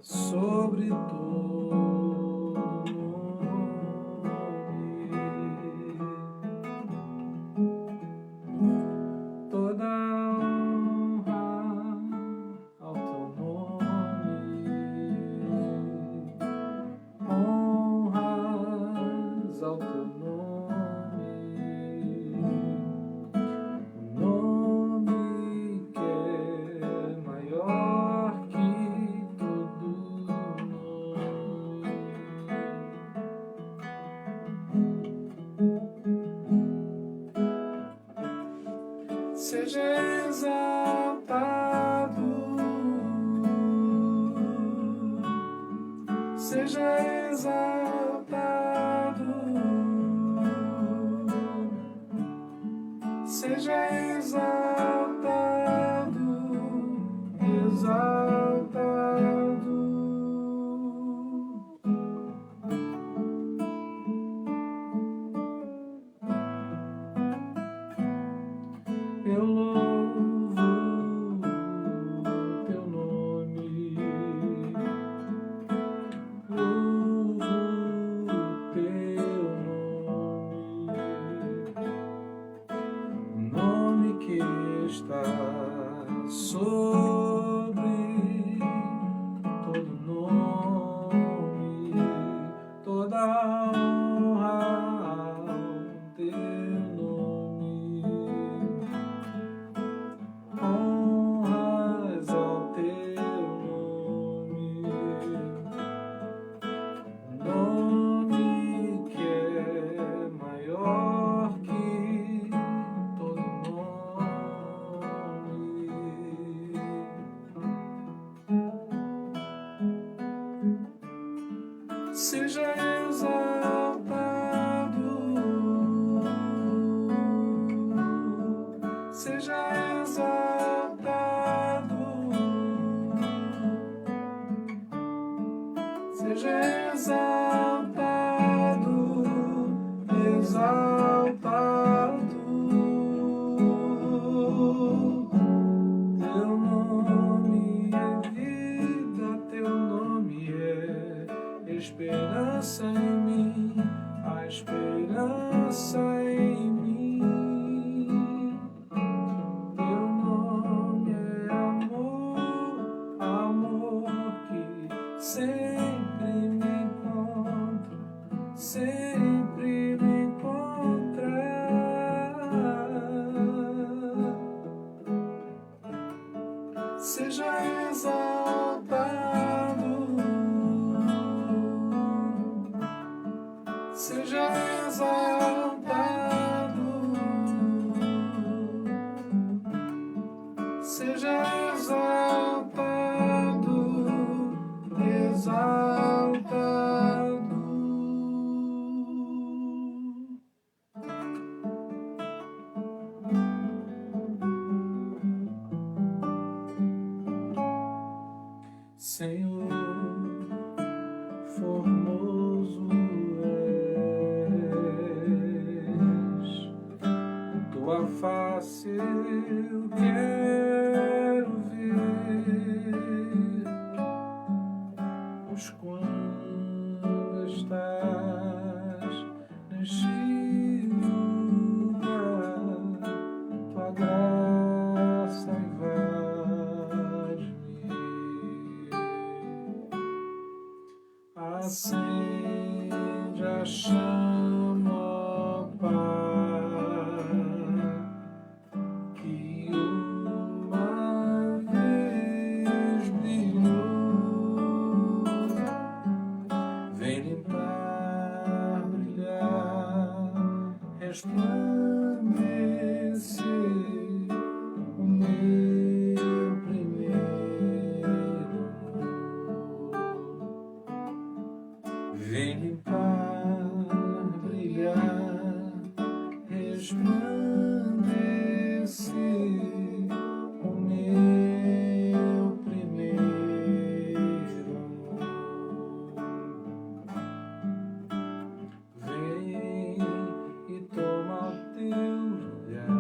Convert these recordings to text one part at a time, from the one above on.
sobre todo nome, toda honra ao teu nome, honras ao teu nome, o nome que é maior que todo nome. Seja exaltado, seja exaltado, seja exaltado, exaltado. Eu louvo teu nome, louvo teu nome, o nome que está sobre todo nome, toda honra ao teu nome, honras ao teu nome, o nome que é maior que todo nome. Seja exaltado, seja exaltado, seja exaltado, exaltado. Teu nome é vida, teu nome é esperança em mim, a esperança em mim. Teu nome é amor, amor que sempre me encontra, sempre me encontra. Seja exaltado, seja exaltado, seja exaltado, exaltado. Senhor, formoso és, tua face eu quero ver, pois quando estás neste lugar, tua graça invade-me. Acende a chama, ó Pai, que uma vez brilhou. Vem limpar, brilhar, resplandecer o meu primeiro amor. Vem limpar, brilhar, resplandecer o meu primeiro amor. Vem e toma o teu lugar.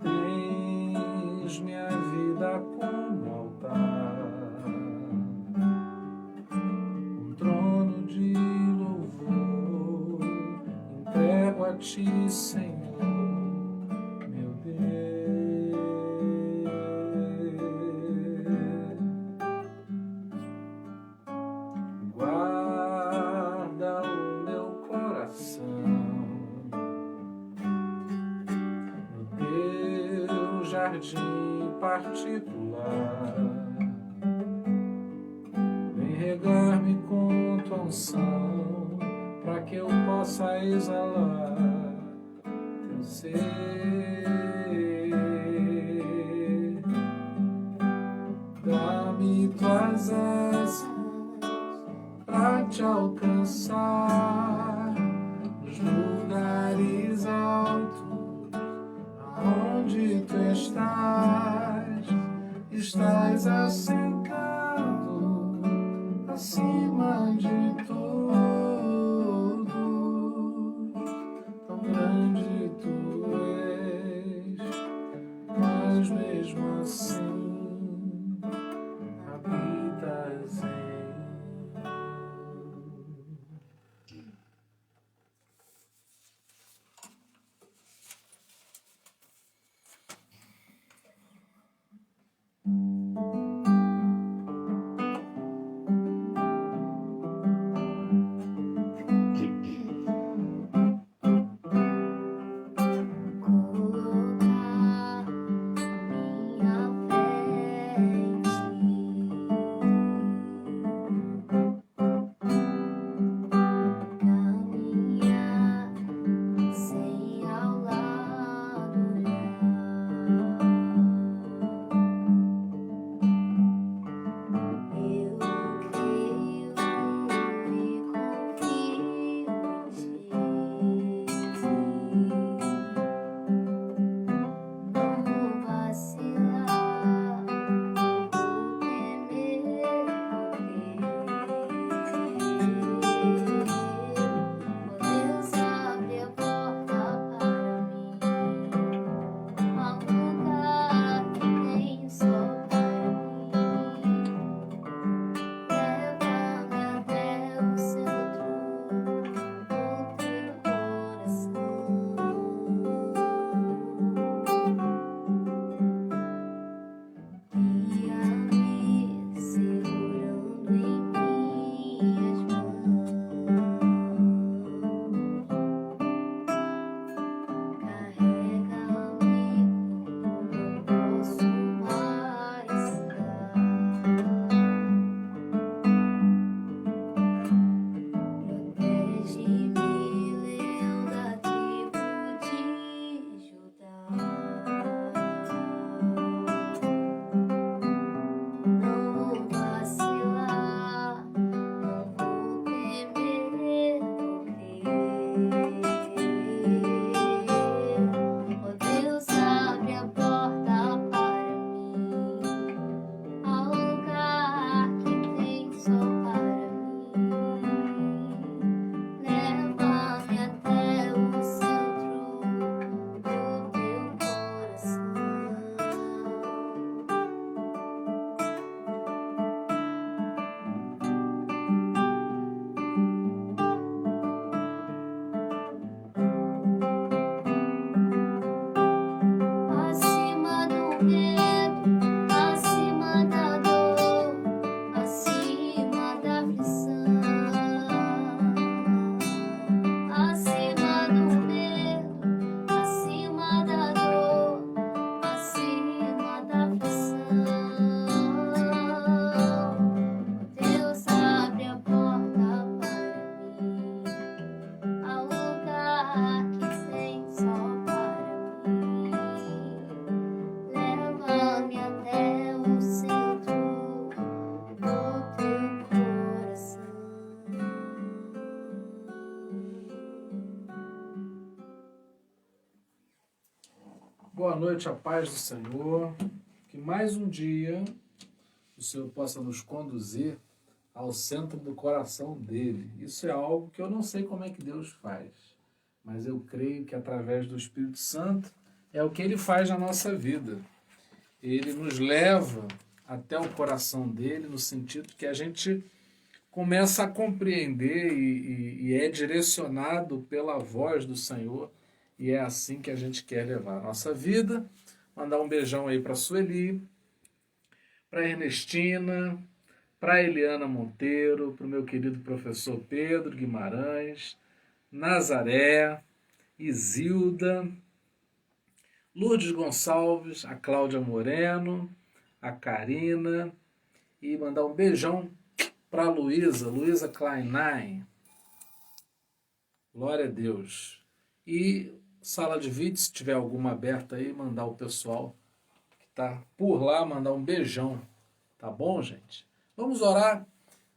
Tens minha vida como Senhor, meu Deus. Guarda o meu coração no teu jardim particular. Vem regar-me com tua unção, para que eu possa exalar teu ser. Dá-me tuas asas para te alcançar nos lugares altos, aonde tu estás assentado acima de tudo. Tão grande tu és, mas mesmo assim habitas em Boa noite, a paz do Senhor. Que mais um dia o Senhor possa nos conduzir ao centro do coração dele. Isso é algo que eu não sei como é que Deus faz, mas eu creio que através do Espírito Santo é o que ele faz na nossa vida. Ele nos leva até o coração dele, no sentido que a gente começa a compreender e é direcionado pela voz do Senhor E é assim que a gente quer levar a nossa vida. Mandar um beijão aí para a Sueli, para a Ernestina, para a Eliana Monteiro, para o meu querido professor Pedro Guimarães, Nazaré, Isilda, Lourdes Gonçalves, a Cláudia Moreno, a Karina, e mandar um beijão para a Luísa Kleinlein. Glória a Deus. E sala de vídeo, se tiver alguma aberta aí, mandar o pessoal que está por lá, mandar um beijão. Tá bom, gente? Vamos orar.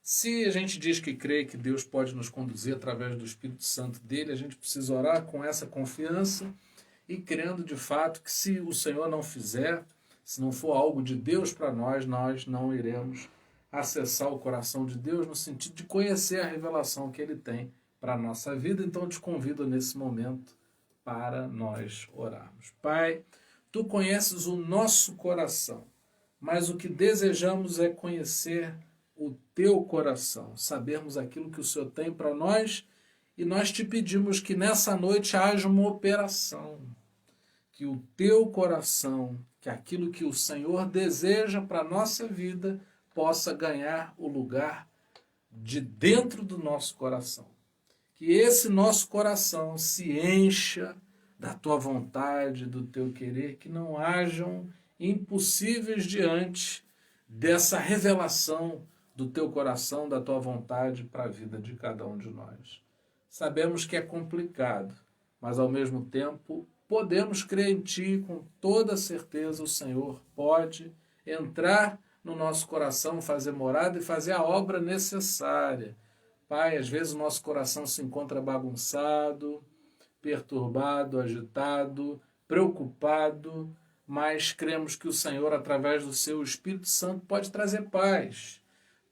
Se a gente diz que crê que Deus pode nos conduzir através do Espírito Santo dele, a gente precisa orar com essa confiança e crendo de fato que se o Senhor não fizer, se não for algo de Deus para nós, nós não iremos acessar o coração de Deus no sentido de conhecer a revelação que ele tem para a nossa vida. Então eu te convido nesse momento para nós orarmos. Pai, tu conheces o nosso coração, mas o que desejamos é conhecer o teu coração, sabermos aquilo que o Senhor tem para nós, e nós te pedimos que nessa noite haja uma operação, que o teu coração, que aquilo que o Senhor deseja para a nossa vida, possa ganhar o lugar de dentro do nosso coração. Que esse nosso coração se encha da tua vontade, do teu querer, que não hajam impossíveis diante dessa revelação do teu coração, da tua vontade para a vida de cada um de nós. Sabemos que é complicado, mas ao mesmo tempo podemos crer em ti com toda certeza. O Senhor pode entrar no nosso coração, fazer morada e fazer a obra necessária. Pai, às vezes o nosso coração se encontra bagunçado, perturbado, agitado, preocupado, mas cremos que o Senhor, através do seu Espírito Santo, pode trazer paz,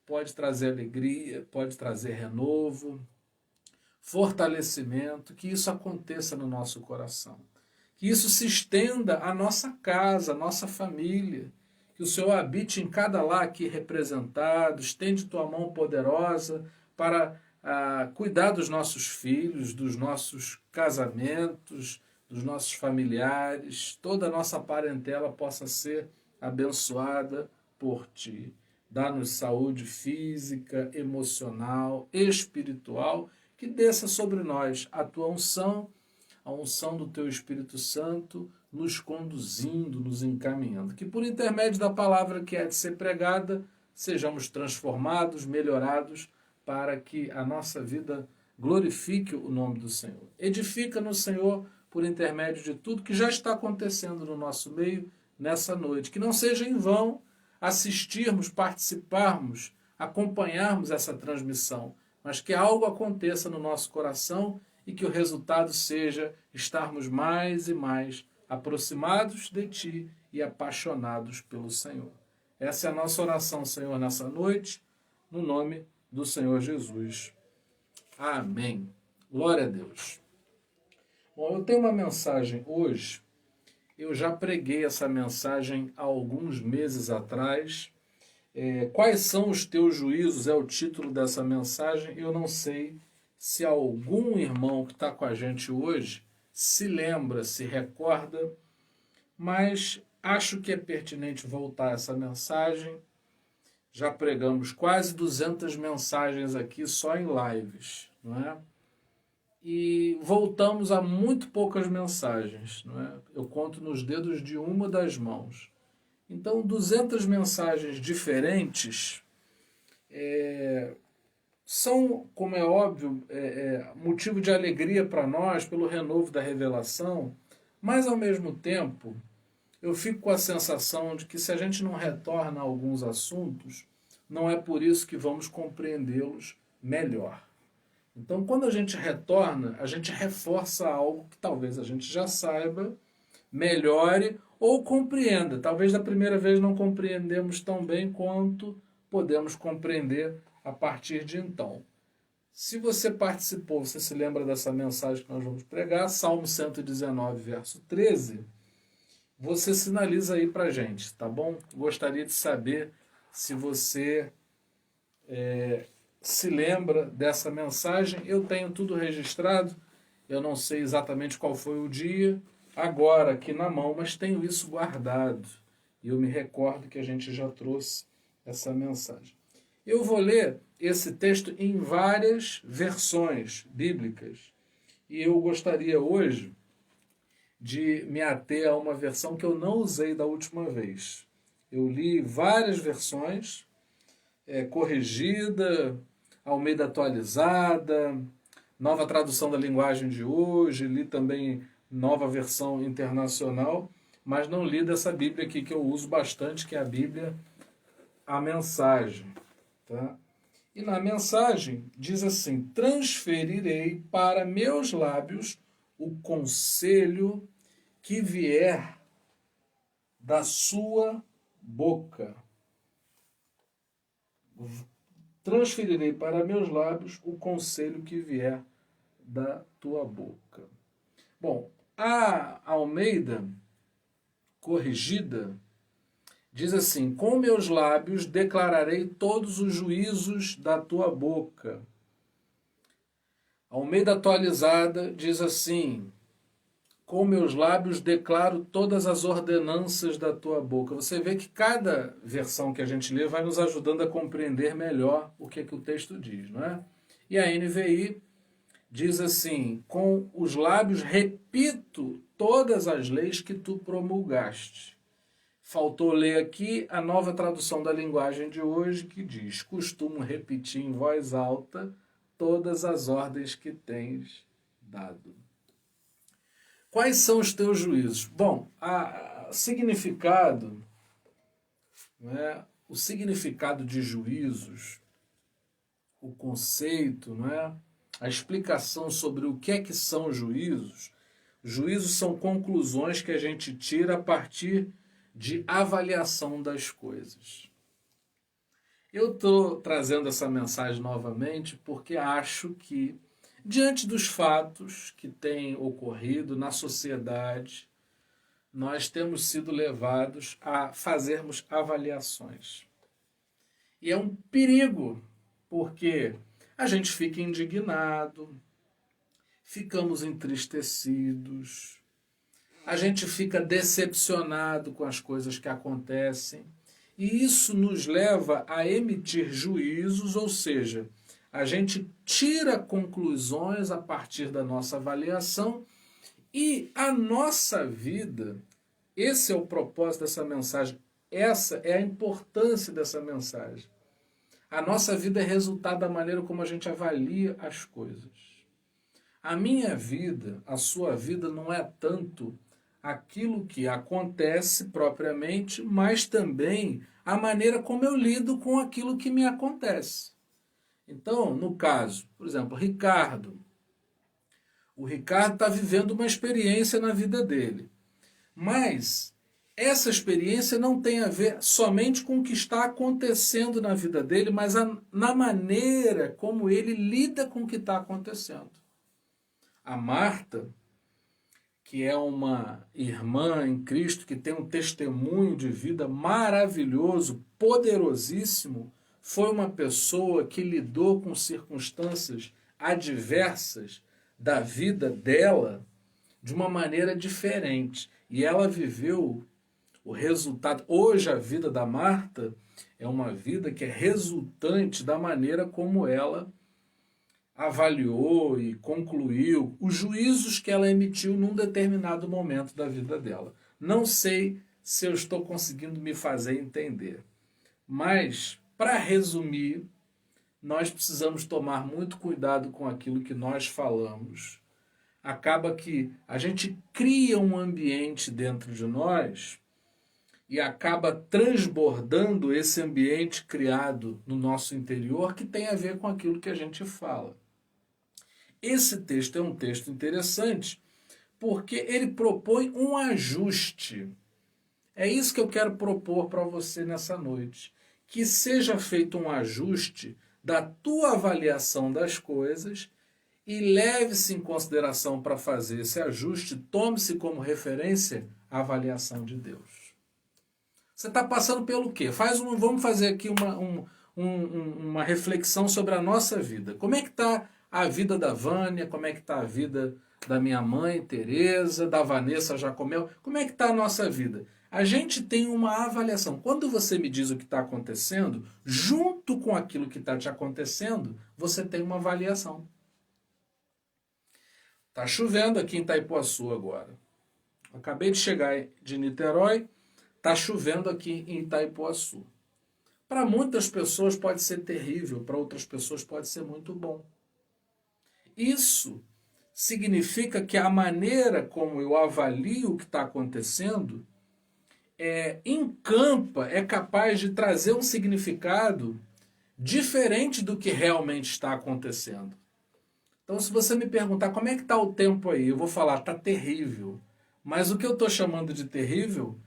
pode trazer alegria, pode trazer renovo, fortalecimento, que isso aconteça no nosso coração. Que isso se estenda à nossa casa, à nossa família, que o Senhor habite em cada lar aqui representado, estende tua mão poderosa para cuidar dos nossos filhos, dos nossos casamentos, dos nossos familiares, toda a nossa parentela possa ser abençoada por ti. Dá-nos saúde física, emocional, espiritual, que desça sobre nós a tua unção, a unção do teu Espírito Santo, nos conduzindo, nos encaminhando. Que por intermédio da palavra que é de ser pregada, sejamos transformados, melhorados, para que a nossa vida glorifique o nome do Senhor. Edifica no Senhor por intermédio de tudo que já está acontecendo no nosso meio nessa noite. Que não seja em vão assistirmos, participarmos, acompanharmos essa transmissão, mas que algo aconteça no nosso coração e que o resultado seja estarmos mais e mais aproximados de Ti e apaixonados pelo Senhor. Essa é a nossa oração, Senhor, nessa noite, no nome do Senhor Jesus. Amém. Glória a Deus. Bom, eu tenho uma mensagem hoje. Eu já preguei essa mensagem há alguns meses atrás. Quais são os teus juízos? É o título dessa mensagem. Eu não sei se algum irmão que está com a gente hoje se lembra, se recorda, mas acho que é pertinente voltar a essa mensagem. Já pregamos quase 200 mensagens aqui só em lives, não é? E voltamos a muito poucas mensagens, não é? Eu conto nos dedos de uma das mãos. Então, 200 mensagens diferentes são, como é óbvio, motivo de alegria para nós pelo renovo da revelação, mas ao mesmo tempo eu fico com a sensação de que se a gente não retorna a alguns assuntos, não é por isso que vamos compreendê-los melhor. Então, quando a gente retorna, a gente reforça algo que talvez a gente já saiba, melhore ou compreenda. Talvez da primeira vez não compreendemos tão bem quanto podemos compreender a partir de então. Se você participou, você se lembra dessa mensagem que nós vamos pregar, Salmo 119, verso 13, você sinaliza aí pra gente, tá bom? Gostaria de saber se você se lembra dessa mensagem. Eu tenho tudo registrado. Eu não sei exatamente qual foi o dia, agora aqui na mão, mas tenho isso guardado. E eu me recordo que a gente já trouxe essa mensagem. Eu vou ler esse texto em várias versões bíblicas. E eu gostaria hoje de me ater a uma versão que eu não usei da última vez. Eu li várias versões, corrigida, Almeida atualizada, nova tradução da linguagem de hoje, li também nova versão internacional, mas não li dessa Bíblia aqui que eu uso bastante, que é a Bíblia, a Mensagem. Tá? E na Mensagem diz assim: transferirei para meus lábios o conselho que vier da sua boca. Transferirei para meus lábios o conselho que vier da tua boca. Bom, a Almeida corrigida diz assim: com meus lábios declararei todos os juízos da tua boca. A Almeida atualizada diz assim: com meus lábios declaro todas as ordenanças da tua boca. Você vê que cada versão que a gente lê vai nos ajudando a compreender melhor o que o texto diz, não é? E a NVI diz assim: com os lábios repito todas as leis que tu promulgaste. Faltou ler aqui a nova tradução da linguagem de hoje, que diz: costumo repetir em voz alta todas as ordens que tens dado. Quais são os teus juízos? Bom, significado, né, o significado de juízos, o conceito, né, a explicação sobre o que é que são juízos. Juízos são conclusões que a gente tira a partir de avaliação das coisas. Eu estou trazendo essa mensagem novamente porque acho que, diante dos fatos que têm ocorrido na sociedade, nós temos sido levados a fazermos avaliações. E é um perigo, porque a gente fica indignado, ficamos entristecidos, a gente fica decepcionado com as coisas que acontecem, e isso nos leva a emitir juízos, ou seja, a gente tira conclusões a partir da nossa avaliação e a nossa vida, esse é o propósito dessa mensagem, essa é a importância dessa mensagem. A nossa vida é resultado da maneira como a gente avalia as coisas. A minha vida, a sua vida não é tanto aquilo que acontece propriamente, mas também a maneira como eu lido com aquilo que me acontece. Então, no caso, por exemplo, Ricardo. O Ricardo está vivendo uma experiência na vida dele. Mas essa experiência não tem a ver somente com o que está acontecendo na vida dele, mas na maneira como ele lida com o que está acontecendo. A Marta, que é uma irmã em Cristo, que tem um testemunho de vida maravilhoso, poderosíssimo, foi uma pessoa que lidou com circunstâncias adversas da vida dela de uma maneira diferente. E ela viveu o resultado. Hoje a vida da Marta é uma vida que é resultante da maneira como ela avaliou e concluiu os juízos que ela emitiu num determinado momento da vida dela. Não sei se eu estou conseguindo me fazer entender. Mas, para resumir, nós precisamos tomar muito cuidado com aquilo que nós falamos. Acaba que a gente cria um ambiente dentro de nós e acaba transbordando esse ambiente criado no nosso interior que tem a ver com aquilo que a gente fala. Esse texto é um texto interessante porque ele propõe um ajuste. É isso que eu quero propor para você nessa noite. Que seja feito um ajuste da tua avaliação das coisas e leve-se em consideração para fazer esse ajuste, tome-se como referência a avaliação de Deus. Você está passando pelo quê? Vamos fazer aqui uma reflexão sobre a nossa vida. Como é que está a vida da Vânia? Como é que está a vida da minha mãe, Tereza, da Vanessa Jacomel. Como é que está a nossa vida? A gente tem uma avaliação. Quando você me diz o que está acontecendo, junto com aquilo que está te acontecendo, você tem uma avaliação. Está chovendo aqui em Itaipuaçu agora. Acabei de chegar de Niterói, está chovendo aqui em Itaipuaçu. Para muitas pessoas pode ser terrível, para outras pessoas pode ser muito bom. Isso significa que a maneira como eu avalio o que está acontecendo encampa, é capaz de trazer um significado diferente do que realmente está acontecendo. Então, se você me perguntar como é que está o tempo aí, eu vou falar, está terrível. Mas o que eu estou chamando de terrível,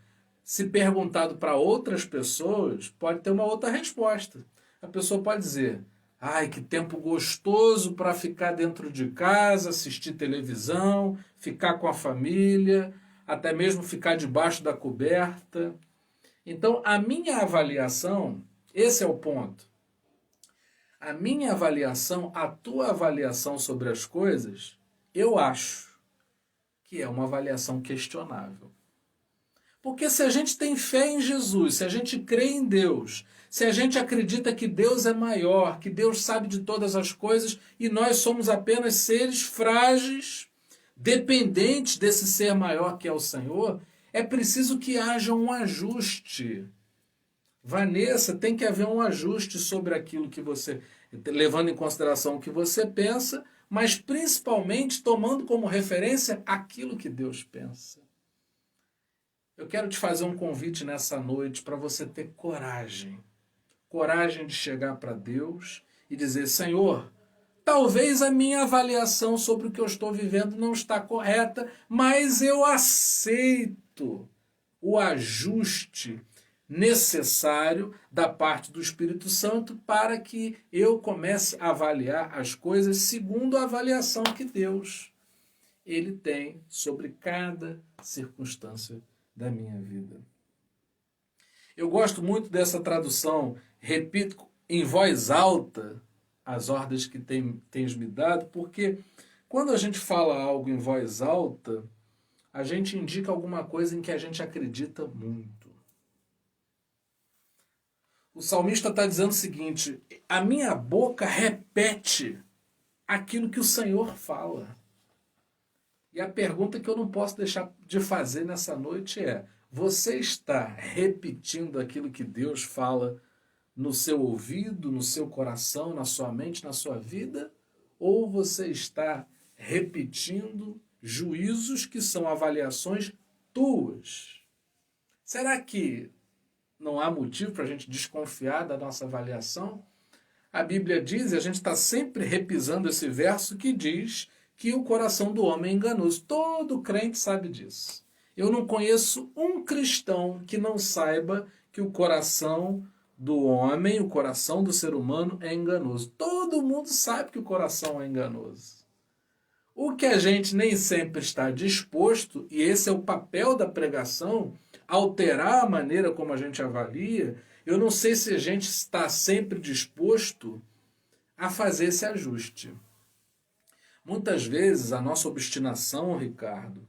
se perguntado para outras pessoas, pode ter uma outra resposta. A pessoa pode dizer, ai, que tempo gostoso para ficar dentro de casa, assistir televisão, ficar com a família, até mesmo ficar debaixo da coberta. Então, a minha avaliação, esse é o ponto. A minha avaliação, a tua avaliação sobre as coisas, eu acho que é uma avaliação questionável. Porque se a gente tem fé em Jesus, se a gente crê em Deus, se a gente acredita que Deus é maior, que Deus sabe de todas as coisas e nós somos apenas seres frágeis, dependentes desse ser maior que é o Senhor, é preciso que haja um ajuste. Vanessa, tem que haver um ajuste sobre aquilo que você, levando em consideração o que você pensa, mas principalmente tomando como referência aquilo que Deus pensa. Eu quero te fazer um convite nessa noite para você ter coragem. Coragem de chegar para Deus e dizer, Senhor, talvez a minha avaliação sobre o que eu estou vivendo não está correta, mas eu aceito o ajuste necessário da parte do Espírito Santo para que eu comece a avaliar as coisas segundo a avaliação que Deus ele tem sobre cada circunstância da minha vida. Eu gosto muito dessa tradução, repito em voz alta as ordens que tens me dado, porque quando a gente fala algo em voz alta, a gente indica alguma coisa em que a gente acredita muito. O salmista está dizendo o seguinte, a minha boca repete aquilo que o Senhor fala. E a pergunta que eu não posso deixar de fazer nessa noite é, você está repetindo aquilo que Deus fala no seu ouvido, no seu coração, na sua mente, na sua vida? Ou você está repetindo juízos que são avaliações tuas? Será que não há motivo para a gente desconfiar da nossa avaliação? A Bíblia diz, e a gente está sempre repisando esse verso que diz que o coração do homem é enganoso. Todo crente sabe disso. Eu não conheço um cristão que não saiba que o coração do homem, o coração do ser humano é enganoso. Todo mundo sabe que o coração é enganoso. O que a gente nem sempre está disposto, e esse é o papel da pregação, alterar a maneira como a gente avalia, eu não sei se a gente está sempre disposto a fazer esse ajuste. Muitas vezes a nossa obstinação, Ricardo,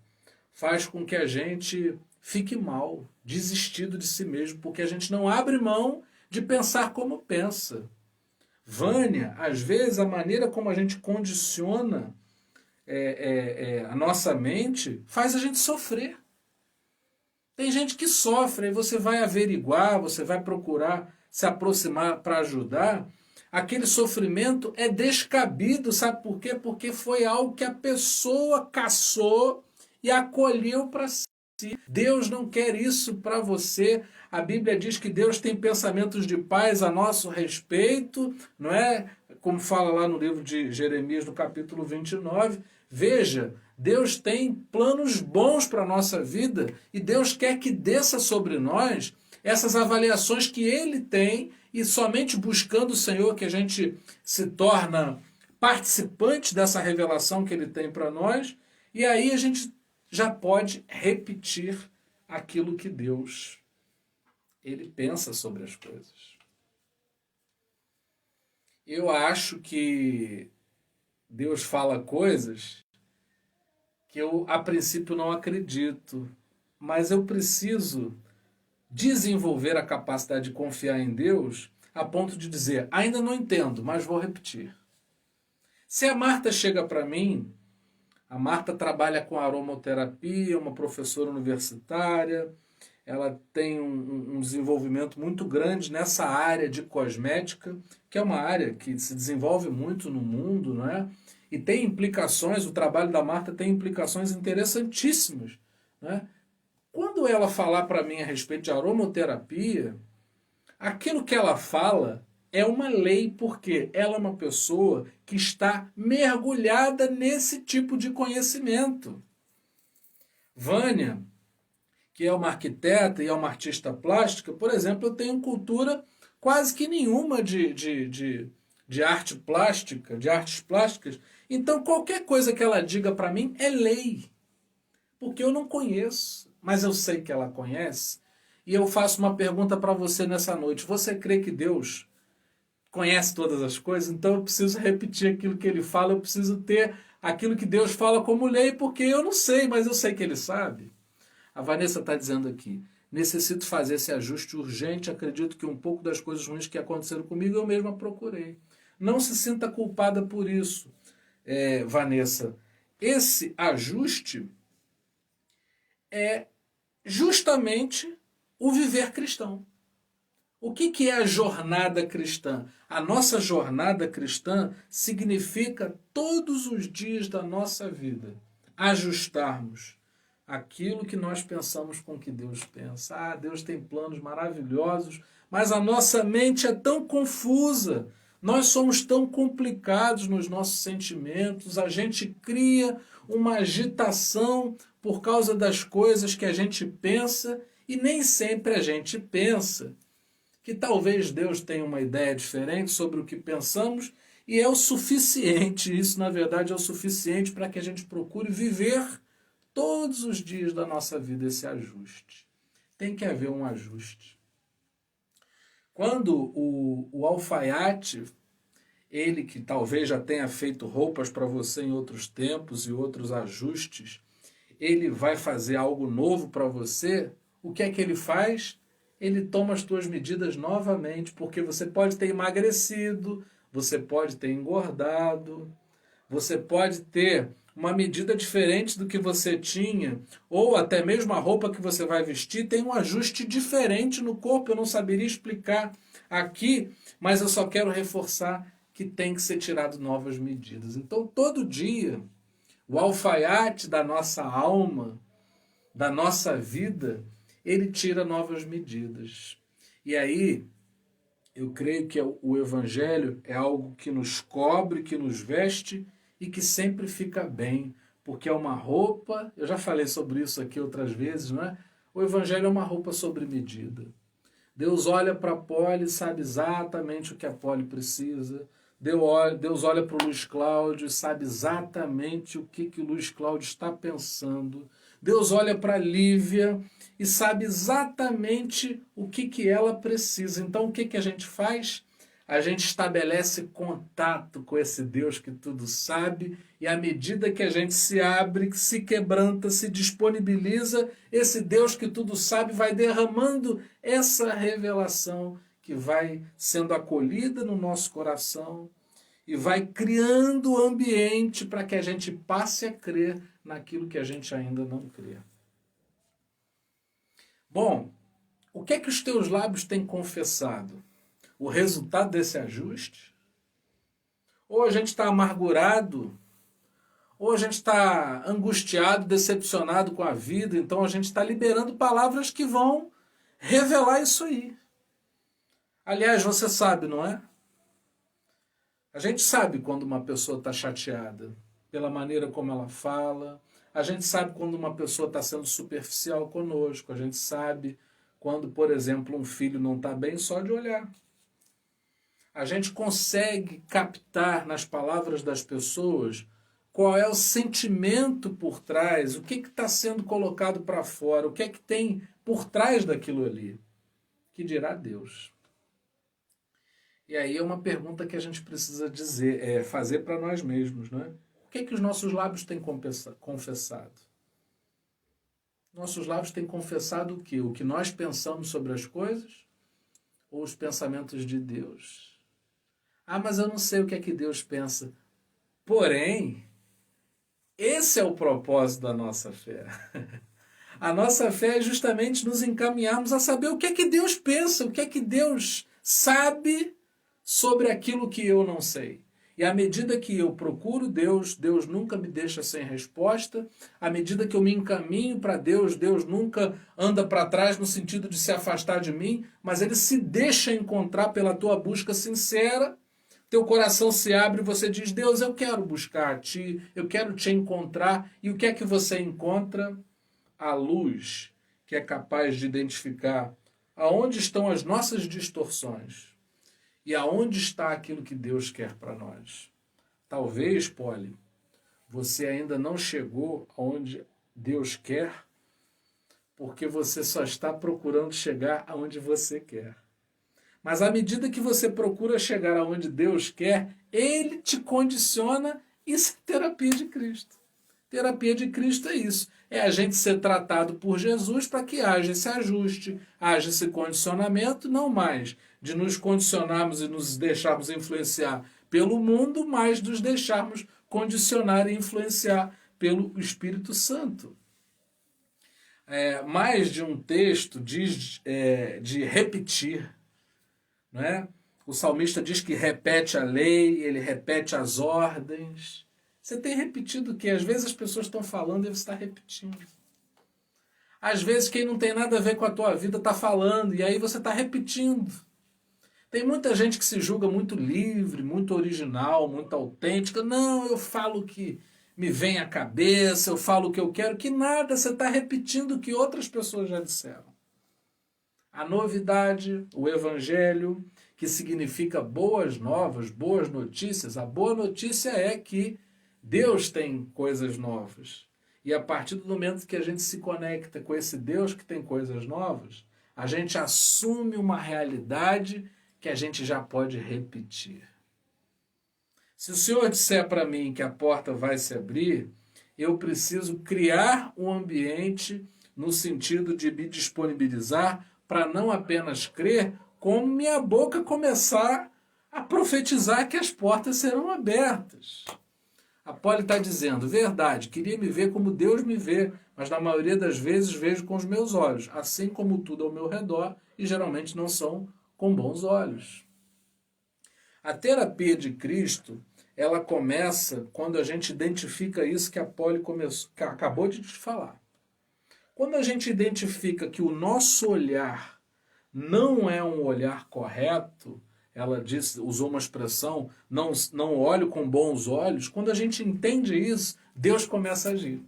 faz com que a gente fique mal, desistido de si mesmo, porque a gente não abre mão de pensar como pensa. Vânia, às vezes a maneira como a gente condiciona a nossa mente faz a gente sofrer. Tem gente que sofre, aí você vai averiguar, você vai procurar se aproximar para ajudar. Aquele sofrimento é descabido, sabe por quê? Porque foi algo que a pessoa caçou e acolheu para si. Deus não quer isso para você. A Bíblia diz que Deus tem pensamentos de paz a nosso respeito, não é? Como fala lá no livro de Jeremias, no capítulo 29. Veja, Deus tem planos bons para a nossa vida e Deus quer que desça sobre nós essas avaliações que Ele tem e somente buscando o Senhor que a gente se torna participante dessa revelação que Ele tem para nós e aí a gente já pode repetir aquilo que Deus Ele pensa sobre as coisas. Eu acho que Deus fala coisas que eu, a princípio, não acredito, mas eu preciso desenvolver a capacidade de confiar em Deus a ponto de dizer, ainda não entendo, mas vou repetir. Se a Marta chega para mim, a Marta trabalha com aromaterapia, uma professora universitária, ela tem um desenvolvimento muito grande nessa área de cosmética, que é uma área que se desenvolve muito no mundo, não é? E tem implicações, o trabalho da Marta tem implicações interessantíssimas, né? Quando ela falar para mim a respeito de aromaterapia, aquilo que ela fala é uma lei, porque ela é uma pessoa que está mergulhada nesse tipo de conhecimento. Vânia, que é uma arquiteta e é uma artista plástica, por exemplo, eu tenho cultura quase que nenhuma de arte plástica, de artes plásticas. Então, qualquer coisa que ela diga para mim é lei, porque eu não conheço, mas eu sei que ela conhece. E eu faço uma pergunta para você nessa noite. Você crê que Deus conhece todas as coisas? Então eu preciso repetir aquilo que ele fala, eu preciso ter aquilo que Deus fala como lei, porque eu não sei, mas eu sei que ele sabe. A Vanessa está dizendo aqui, necessito fazer esse ajuste urgente, acredito que um pouco das coisas ruins que aconteceram comigo eu mesma procurei. Não se sinta culpada por isso, Vanessa. Esse ajuste é justamente o viver cristão. O que é a jornada cristã? A nossa jornada cristã significa todos os dias da nossa vida ajustarmos aquilo que nós pensamos com o que Deus pensa. Ah, Deus tem planos maravilhosos, mas a nossa mente é tão confusa, nós somos tão complicados nos nossos sentimentos, a gente cria uma agitação por causa das coisas que a gente pensa e nem sempre a gente pensa que talvez Deus tenha uma ideia diferente sobre o que pensamos e é o suficiente, isso na verdade é o suficiente para que a gente procure viver todos os dias da nossa vida esse ajuste. Tem que haver um ajuste. Quando o alfaiate, ele que talvez já tenha feito roupas para você em outros tempos e outros ajustes, ele vai fazer algo novo para você, o que é que ele faz? Ele toma as tuas medidas novamente, porque você pode ter emagrecido, você pode ter engordado, você pode ter uma medida diferente do que você tinha, ou até mesmo a roupa que você vai vestir tem um ajuste diferente no corpo. Eu não saberia explicar aqui, mas eu só quero reforçar que tem que ser tirado novas medidas. Então, todo dia, o alfaiate da nossa alma, da nossa vida, ele tira novas medidas. E aí, eu creio que o Evangelho é algo que nos cobre, que nos veste e que sempre fica bem, porque é uma roupa, eu já falei sobre isso aqui outras vezes, não é? O Evangelho é uma roupa sobre medida. Deus olha para a Polly e sabe exatamente o que a Polly precisa. Deus olha para o Luiz Cláudio e sabe exatamente o que o Luiz Cláudio está pensando. Deus olha para a Lívia e sabe exatamente o que ela precisa. Então, o que a gente faz? A gente estabelece contato com esse Deus que tudo sabe, e à medida que a gente se abre, se quebranta, se disponibiliza, esse Deus que tudo sabe vai derramando essa revelação que vai sendo acolhida no nosso coração e vai criando o ambiente para que a gente passe a crer naquilo que a gente ainda não crê. Bom, o que é que os teus lábios têm confessado? O resultado desse ajuste? Ou a gente está amargurado, ou a gente está angustiado, decepcionado com a vida, então a gente está liberando palavras que vão revelar isso aí. Aliás, você sabe, não é? A gente sabe quando uma pessoa está chateada, pela maneira como ela fala. A gente sabe quando uma pessoa está sendo superficial conosco. A gente sabe quando, por exemplo, um filho não está bem só de olhar. A gente consegue captar nas palavras das pessoas qual é o sentimento por trás, o que está sendo colocado para fora, o que é que tem por trás daquilo ali. Que dirá Deus. E aí é uma pergunta que a gente precisa fazer para nós mesmos, não é? O que é que os nossos lábios têm confessado? Nossos lábios têm confessado o quê? O que nós pensamos sobre as coisas ou os pensamentos de Deus? Ah, mas eu não sei o que é que Deus pensa. Porém, esse é o propósito da nossa fé. A nossa fé é justamente nos encaminharmos a saber o que é que Deus pensa, o que é que Deus sabe sobre aquilo que eu não sei. E à medida que eu procuro Deus, Deus nunca me deixa sem resposta. À medida que eu me encaminho para Deus, Deus nunca anda para trás no sentido de se afastar de mim, mas Ele se deixa encontrar pela tua busca sincera. Teu coração se abre e você diz, Deus, eu quero buscar a Ti, eu quero Te encontrar. E o que é que você encontra? A luz que é capaz de identificar aonde estão as nossas distorções e aonde está aquilo que Deus quer para nós. Talvez, Poli, você ainda não chegou aonde Deus quer porque você só está procurando chegar aonde você quer. Mas à medida que você procura chegar aonde Deus quer, Ele te condiciona. Isso é terapia de Cristo. Terapia de Cristo é isso. É a gente ser tratado por Jesus para que haja esse ajuste, haja esse condicionamento, não mais de nos condicionarmos e nos deixarmos influenciar pelo mundo, mas nos deixarmos condicionar e influenciar pelo Espírito Santo. Mais de um texto diz de repetir. Não é? O salmista diz que repete a lei, ele repete as ordens. Você tem repetido o quê? Às vezes as pessoas estão falando e você está repetindo. Às vezes quem não tem nada a ver com a tua vida está falando e aí você está repetindo. Tem muita gente que se julga muito livre, muito original, muito autêntica. Não, eu falo o que me vem à cabeça, eu falo o que eu quero. Que nada, você está repetindo o que outras pessoas já disseram. A novidade, o evangelho, que significa boas novas, boas notícias. A boa notícia é que Deus tem coisas novas. E a partir do momento que a gente se conecta com esse Deus que tem coisas novas, a gente assume uma realidade que a gente já pode repetir. Se o Senhor disser para mim que a porta vai se abrir, eu preciso criar um ambiente no sentido de me disponibilizar para não apenas crer, como minha boca começar a profetizar que as portas serão abertas. A Poli está dizendo, verdade, queria me ver como Deus me vê, mas na maioria das vezes vejo com os meus olhos, assim como tudo ao meu redor, e geralmente não são com bons olhos. A terapia de Cristo, ela começa quando a gente identifica isso que a Poli acabou de te falar. Quando a gente identifica que o nosso olhar não é um olhar correto, ela usou uma expressão, não olho com bons olhos. Quando a gente entende isso, Deus começa a agir.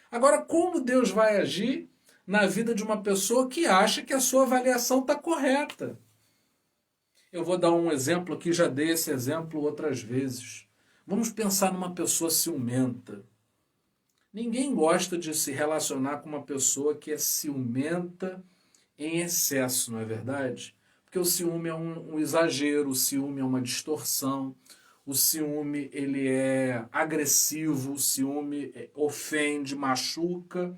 Agora, como Deus vai agir na vida de uma pessoa que acha que a sua avaliação está correta? Eu vou dar um exemplo aqui, já dei esse exemplo outras vezes. Vamos pensar numa pessoa ciumenta. Ninguém gosta de se relacionar com uma pessoa que é ciumenta em excesso, não é verdade? Porque o ciúme é um exagero, o ciúme é uma distorção, o ciúme ele é agressivo, o ciúme ofende, machuca.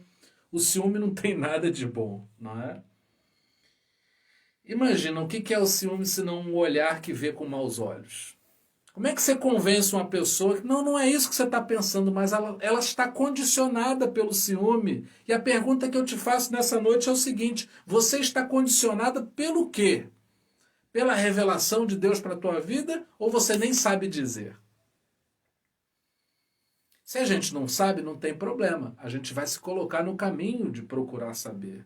O ciúme não tem nada de bom, não é? Imagina, o que é o ciúme senão um olhar que vê com maus olhos? Como é que você convence uma pessoa que não é isso que você está pensando, mas ela está condicionada pelo ciúme? E a pergunta que eu te faço nessa noite é o seguinte, você está condicionada pelo quê? Pela revelação de Deus para a tua vida ou você nem sabe dizer? Se a gente não sabe, não tem problema. A gente vai se colocar no caminho de procurar saber.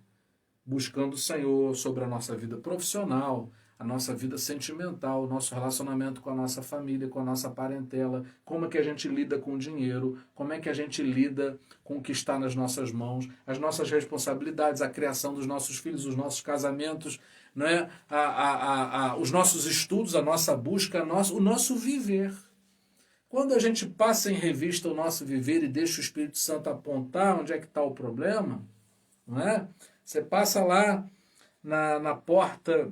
Buscando o Senhor sobre a nossa vida profissional, a nossa vida sentimental, o nosso relacionamento com a nossa família, com a nossa parentela, como é que a gente lida com o dinheiro, como é que a gente lida com o que está nas nossas mãos, as nossas responsabilidades, a criação dos nossos filhos, os nossos casamentos, não é? Os nossos estudos, a nossa busca, o nosso viver. Quando a gente passa em revista o nosso viver e deixa o Espírito Santo apontar onde é que está o problema, não é? Você passa lá na porta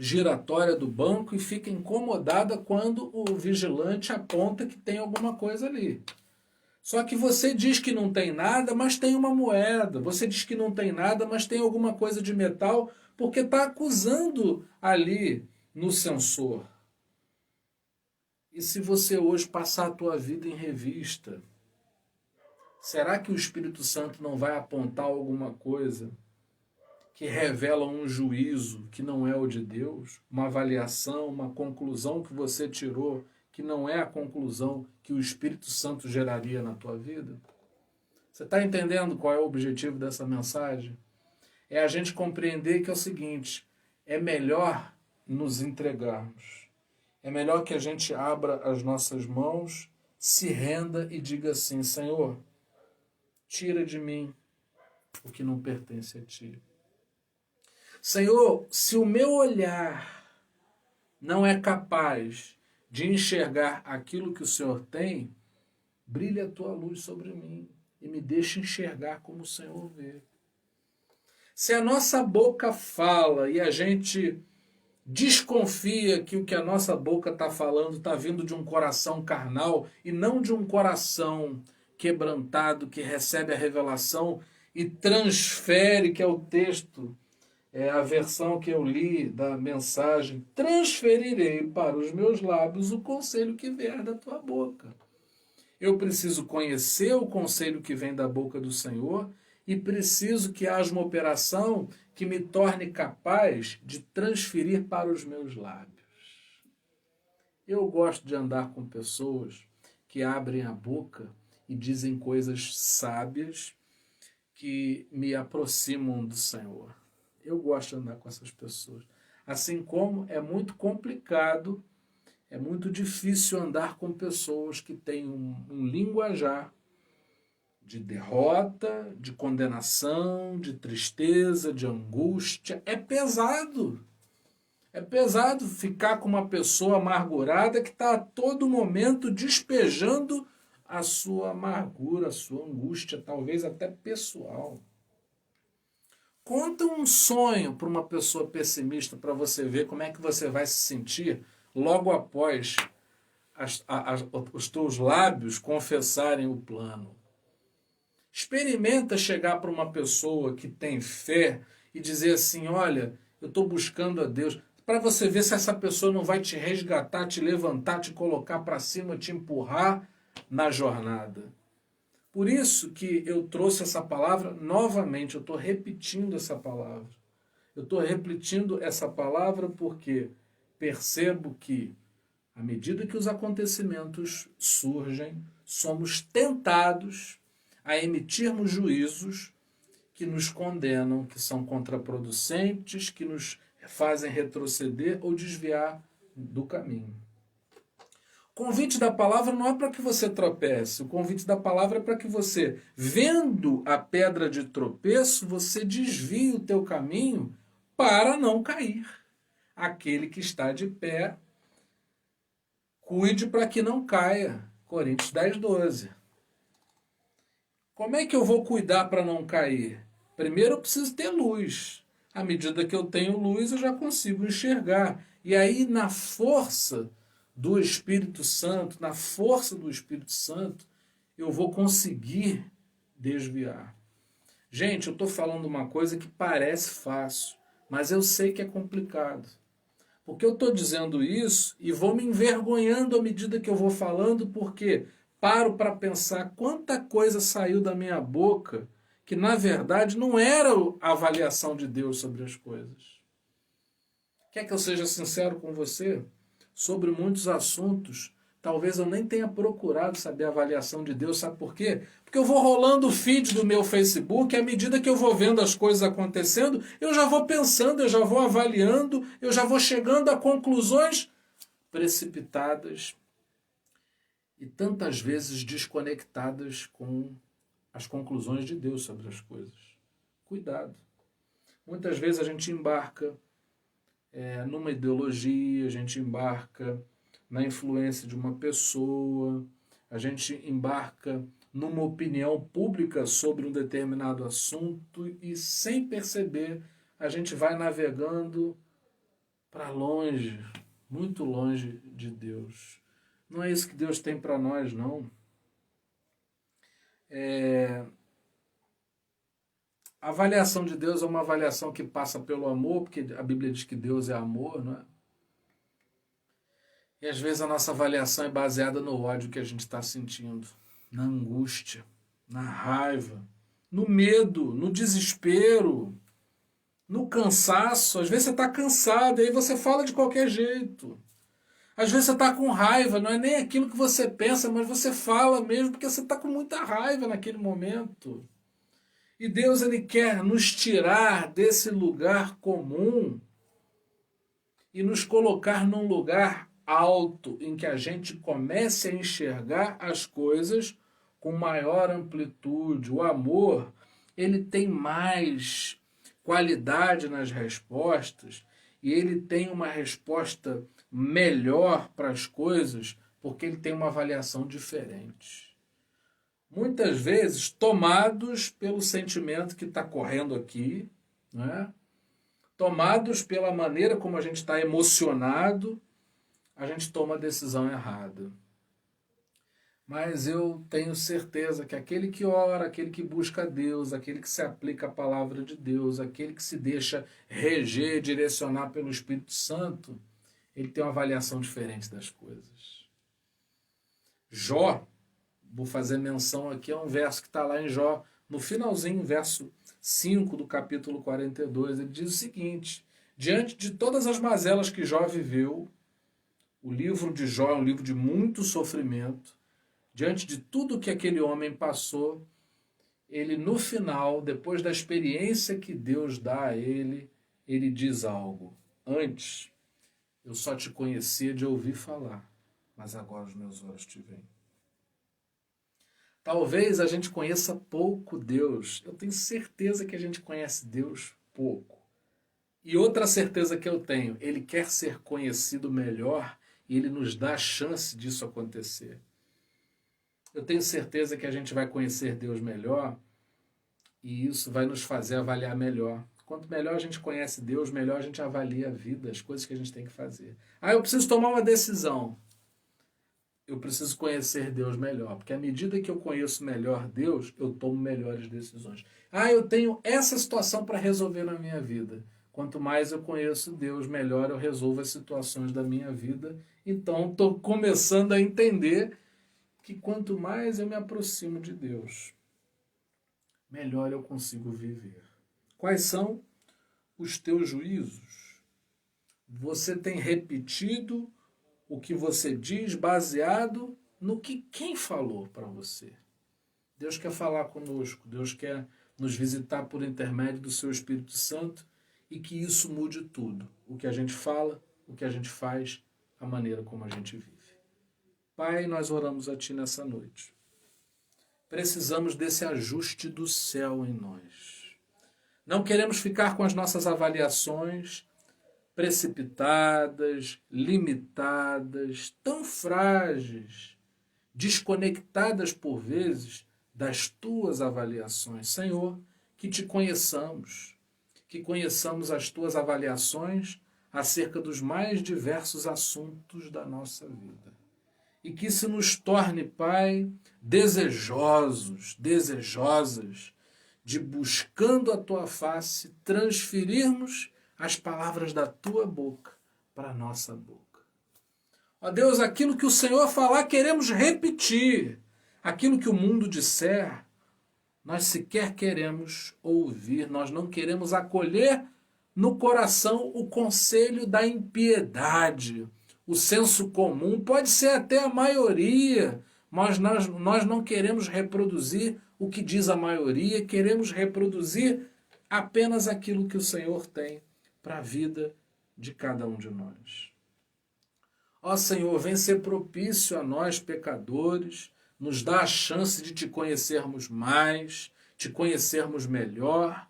giratória do banco e fica incomodada quando o vigilante aponta que tem alguma coisa ali. Só que você diz que não tem nada, mas tem uma moeda. Você diz que não tem nada, mas tem alguma coisa de metal, porque está acusando ali no sensor. E se você hoje passar a tua vida em revista, será que o Espírito Santo não vai apontar alguma coisa que revela um juízo que não é o de Deus? Uma avaliação, uma conclusão que você tirou que não é a conclusão que o Espírito Santo geraria na tua vida? Você está entendendo qual é o objetivo dessa mensagem? É a gente compreender que é o seguinte: é melhor nos entregarmos. É melhor que a gente abra as nossas mãos, se renda e diga assim: Senhor, tira de mim o que não pertence a Ti. Senhor, se o meu olhar não é capaz de enxergar aquilo que o Senhor tem, brilha a Tua luz sobre mim e me deixa enxergar como o Senhor vê. Se a nossa boca fala e a gente desconfia que o que a nossa boca está falando está vindo de um coração carnal e não de um coração quebrantado que recebe a revelação e transfere, que é o texto, é a versão que eu li da mensagem, transferirei para os meus lábios o conselho que vier da tua boca. Eu preciso conhecer o conselho que vem da boca do Senhor e preciso que haja uma operação que me torne capaz de transferir para os meus lábios. Eu gosto de andar com pessoas que abrem a boca e dizem coisas sábias que me aproximam do Senhor. Eu gosto de andar com essas pessoas. Assim como é muito complicado, é muito difícil andar com pessoas que têm um linguajar de derrota, de condenação, de tristeza, de angústia. É pesado. É pesado ficar com uma pessoa amargurada que está a todo momento despejando a sua amargura, a sua angústia, talvez até pessoal. Conta um sonho para uma pessoa pessimista para você ver como é que você vai se sentir logo após os teus lábios confessarem o plano. Experimenta chegar para uma pessoa que tem fé e dizer assim: olha, eu estou buscando a Deus, para você ver se essa pessoa não vai te resgatar, te levantar, te colocar para cima, te empurrar na jornada. Por isso que eu trouxe essa palavra novamente, eu estou repetindo essa palavra. Eu estou repetindo essa palavra porque percebo que, à medida que os acontecimentos surgem, somos tentados a emitirmos juízos que nos condenam, que são contraproducentes, que nos fazem retroceder ou desviar do caminho. O convite da palavra não é para que você tropece, o convite da palavra é para que você, vendo a pedra de tropeço, você desvie o teu caminho para não cair. Aquele que está de pé, cuide para que não caia. Coríntios 10:12. Como é que eu vou cuidar para não cair? Primeiro eu preciso ter luz. À medida que eu tenho luz, eu já consigo enxergar. E aí, na força do Espírito Santo, eu vou conseguir desviar. Gente, eu estou falando uma coisa que parece fácil, mas eu sei que é complicado. Porque eu estou dizendo isso e vou me envergonhando à medida que eu vou falando, porque paro para pensar quanta coisa saiu da minha boca que, na verdade, não era a avaliação de Deus sobre as coisas. Quer que eu seja sincero com você? Sobre muitos assuntos, talvez eu nem tenha procurado saber a avaliação de Deus. Sabe por quê? Porque eu vou rolando o feed do meu Facebook, e à medida que eu vou vendo as coisas acontecendo, eu já vou pensando, eu já vou avaliando, eu já vou chegando a conclusões precipitadas e tantas vezes desconectadas com as conclusões de Deus sobre as coisas. Cuidado. Muitas vezes a gente embarca numa ideologia, a gente embarca na influência de uma pessoa, a gente embarca numa opinião pública sobre um determinado assunto e, sem perceber, a gente vai navegando para longe, muito longe de Deus. Não é isso que Deus tem para nós, não. A avaliação de Deus é uma avaliação que passa pelo amor, porque a Bíblia diz que Deus é amor, não é? E às vezes a nossa avaliação é baseada no ódio que a gente está sentindo, na angústia, na raiva, no medo, no desespero, no cansaço. Às vezes você está cansado e aí você fala de qualquer jeito. Às vezes você está com raiva, não é nem aquilo que você pensa, mas você fala mesmo porque você está com muita raiva naquele momento. E Deus, Ele quer nos tirar desse lugar comum e nos colocar num lugar alto, em que a gente comece a enxergar as coisas com maior amplitude. O amor, ele tem mais qualidade nas respostas e ele tem uma resposta melhor para as coisas porque ele tem uma avaliação diferente. Muitas vezes, tomados pelo sentimento que está correndo aqui, né? Tomados pela maneira como a gente está emocionado, a gente toma a decisão errada. Mas eu tenho certeza que aquele que ora, aquele que busca a Deus, aquele que se aplica à palavra de Deus, aquele que se deixa reger, direcionar pelo Espírito Santo, ele tem uma avaliação diferente das coisas. Jó, vou fazer menção aqui a um verso que está lá em Jó, no finalzinho, verso 5 do capítulo 42, ele diz o seguinte: diante de todas as mazelas que Jó viveu, o livro de Jó é um livro de muito sofrimento, diante de tudo que aquele homem passou, ele no final, depois da experiência que Deus dá a ele, ele diz algo: antes eu só te conhecia de ouvir falar, mas agora os meus olhos te veem. Talvez a gente conheça pouco Deus. Eu tenho certeza que a gente conhece Deus pouco. E outra certeza que eu tenho, Ele quer ser conhecido melhor e Ele nos dá a chance disso acontecer. Eu tenho certeza que a gente vai conhecer Deus melhor e isso vai nos fazer avaliar melhor. Quanto melhor a gente conhece Deus, melhor a gente avalia a vida, as coisas que a gente tem que fazer. Eu preciso tomar uma decisão. Eu preciso conhecer Deus melhor, porque à medida que eu conheço melhor Deus, eu tomo melhores decisões. Eu tenho essa situação para resolver na minha vida. Quanto mais eu conheço Deus, melhor eu resolvo as situações da minha vida. Então, estou começando a entender que quanto mais eu me aproximo de Deus, melhor eu consigo viver. Quais são os teus juízos? Você tem repetido o que você diz baseado no que quem falou para você. Deus quer falar conosco, Deus quer nos visitar por intermédio do seu Espírito Santo e que isso mude tudo. O que a gente fala, o que a gente faz, a maneira como a gente vive. Pai, nós oramos a Ti nessa noite. Precisamos desse ajuste do céu em nós. Não queremos ficar com as nossas avaliações precipitadas, limitadas, tão frágeis, desconectadas por vezes das tuas avaliações. Senhor, que te conheçamos, que conheçamos as tuas avaliações acerca dos mais diversos assuntos da nossa vida. E que isso nos torne, Pai, desejosas de, buscando a tua face, transferirmos as palavras da tua boca para a nossa boca. Ó Deus, aquilo que o Senhor falar, queremos repetir. Aquilo que o mundo disser, nós sequer queremos ouvir. Nós não queremos acolher no coração o conselho da impiedade, o senso comum. Pode ser até a maioria, mas nós não queremos reproduzir o que diz a maioria, queremos reproduzir apenas aquilo que o Senhor tem para a vida de cada um de nós. Ó Senhor, vem ser propício a nós, pecadores, nos dá a chance de Te conhecermos mais, Te conhecermos melhor,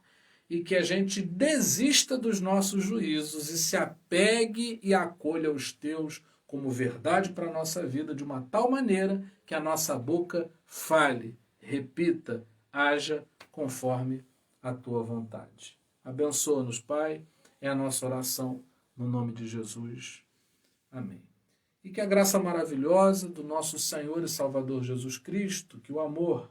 e que a gente desista dos nossos juízos e se apegue e acolha os Teus como verdade para a nossa vida, de uma tal maneira que a nossa boca fale, repita, haja conforme a Tua vontade. Abençoa-nos, Pai. É a nossa oração no nome de Jesus. Amém. E que a graça maravilhosa do nosso Senhor e Salvador Jesus Cristo, que o amor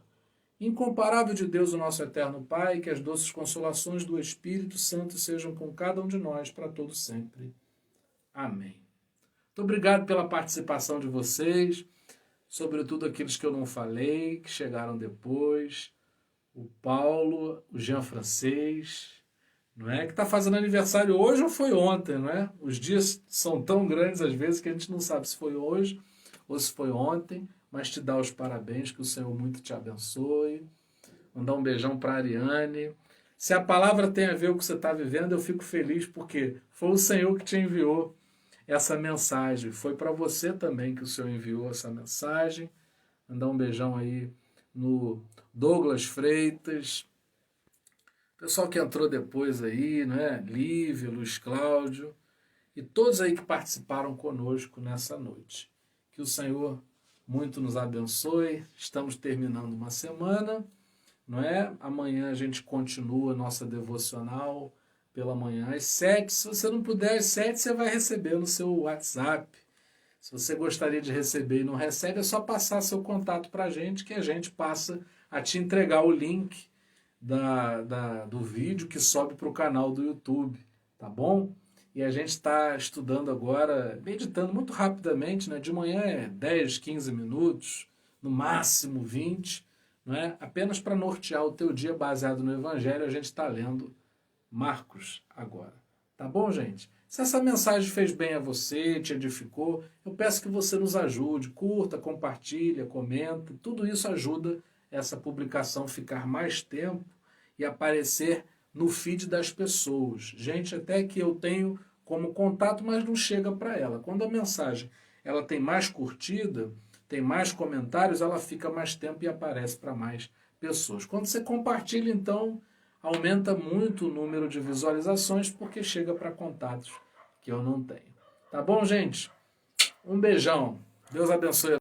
incomparável de Deus, o nosso eterno Pai, que as doces consolações do Espírito Santo sejam com cada um de nós para todo sempre. Amém. Muito obrigado pela participação de vocês, sobretudo aqueles que eu não falei, que chegaram depois, o Paulo, o Jean Francês, não é? Que está fazendo aniversário hoje ou foi ontem, não é? Os dias são tão grandes às vezes que a gente não sabe se foi hoje ou se foi ontem, mas te dá os parabéns, que o Senhor muito te abençoe. Mandar um beijão para a Ariane. Se a palavra tem a ver com o que você está vivendo, eu fico feliz porque foi o Senhor que te enviou essa mensagem. Foi para você também que o Senhor enviou essa mensagem. Mandar um beijão aí no Douglas Freitas, pessoal que entrou depois aí, né? Lívia, Luiz Cláudio e todos aí que participaram conosco nessa noite. Que o Senhor muito nos abençoe. Estamos terminando uma semana, não é? Amanhã a gente continua a nossa devocional pela manhã às 7. Se você não puder às 7, você vai receber no seu WhatsApp. Se você gostaria de receber e não recebe, é só passar seu contato para a gente, que a gente passa a te entregar o link do vídeo que sobe para o canal do YouTube, tá bom? E a gente está estudando agora, meditando muito rapidamente, né? De manhã é 10, 15 minutos, no máximo 20, não é? Apenas para nortear o teu dia baseado no Evangelho, a gente está lendo Marcos agora. Tá bom, gente? Se essa mensagem fez bem a você, te edificou, eu peço que você nos ajude, curta, compartilha, comenta, tudo isso ajuda essa publicação ficar mais tempo e aparecer no feed das pessoas. Gente até que eu tenho como contato, mas não chega para ela. Quando a mensagem ela tem mais curtida, tem mais comentários, ela fica mais tempo e aparece para mais pessoas. Quando você compartilha, então, aumenta muito o número de visualizações, porque chega para contatos que eu não tenho. Tá bom, gente? Um beijão. Deus abençoe.